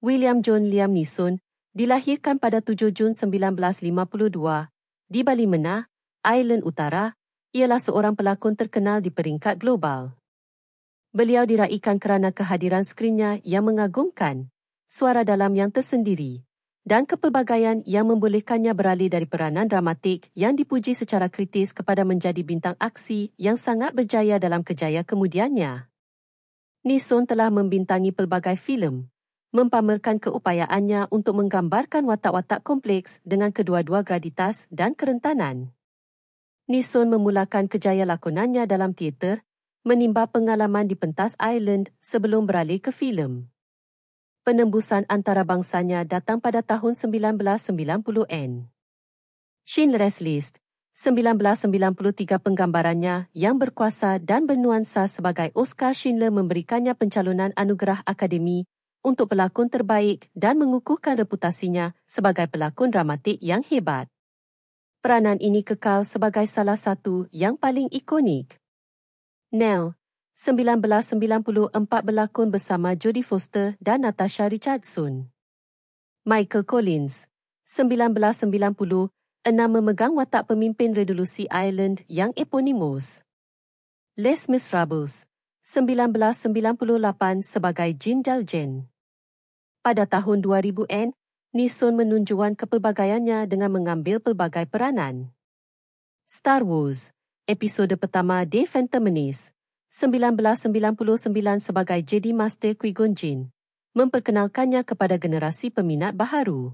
William John Liam Neeson dilahirkan pada 7 Jun 1952 di Bali Mena, Ireland Utara. Ialah seorang pelakon terkenal di peringkat global. Beliau diraikan kerana kehadiran skrinnya yang mengagumkan, suara dalam yang tersendiri, dan kepelbagaian yang membolehkannya beralih dari peranan dramatik yang dipuji secara kritis kepada menjadi bintang aksi yang sangat berjaya dalam kejaya kemudiannya. Neeson telah membintangi pelbagai filem, mempamerkan keupayaannya untuk menggambarkan watak-watak kompleks dengan kedua-dua graditas dan kerentanan. Neeson memulakan kejaya lakonannya dalam teater, menimba pengalaman di pentas Ireland sebelum beralih ke filem. Penembusan antarabangsanya datang pada tahun 1990-an. Schindler's List, 1993 penggambarannya yang berkuasa dan bernuansa sebagai Oscar Schindler memberikannya pencalonan anugerah Akademi untuk pelakon terbaik dan mengukuhkan reputasinya sebagai pelakon dramatik yang hebat. Peranan ini kekal sebagai salah satu yang paling ikonik. Nell, 1994 berlakon bersama Jodie Foster dan Natasha Richardson. Michael Collins, 1990 memegang watak pemimpin revolusi Ireland yang eponymous. Les Miserables, 1998 sebagai Jean Valjean. Pada tahun 2000-an, Neeson menunjukkan kepelbagaiannya dengan mengambil pelbagai peranan. Star Wars, episode pertama The Phantom Menace, 1999 sebagai Jedi Master Qui-Gon Jinn, memperkenalkannya kepada generasi peminat baharu.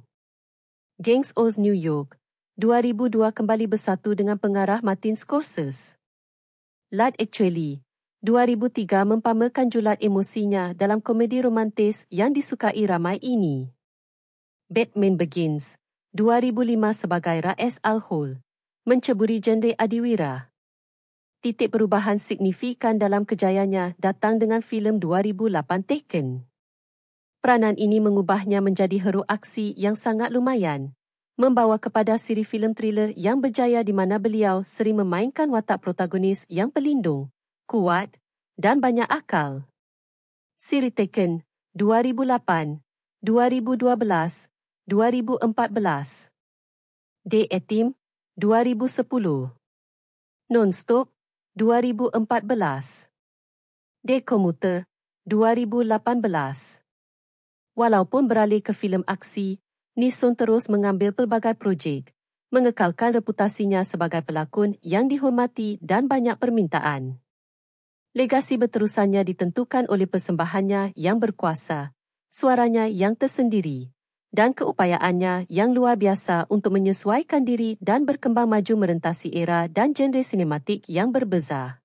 Gangs of New York, 2002 kembali bersatu dengan pengarah Martin Scorsese. Love Actually, 2003 mempamerkan julat emosinya dalam komedi romantis yang disukai ramai ini. Batman Begins, 2005 sebagai Ra's al Ghul, menceburi genre adiwira. Titik perubahan signifikan dalam kejayanya datang dengan filem 2008 Taken. Peranan ini mengubahnya menjadi hero aksi yang sangat lumayan, membawa kepada siri filem thriller yang berjaya di mana beliau sering memainkan watak protagonis yang pelindung, kuat dan banyak akal. Siri Taken, 2008, 2012, 2014. The A-Team, 2010. Non-Stop, 2014. The Commuter, 2018. Walaupun beralih ke filem aksi, Neeson terus mengambil pelbagai projek, mengekalkan reputasinya sebagai pelakon yang dihormati dan banyak permintaan. Legasi berterusannya ditentukan oleh persembahannya yang berkuasa, suaranya yang tersendiri, dan keupayaannya yang luar biasa untuk menyesuaikan diri dan berkembang maju merentasi era dan genre sinematik yang berbeza.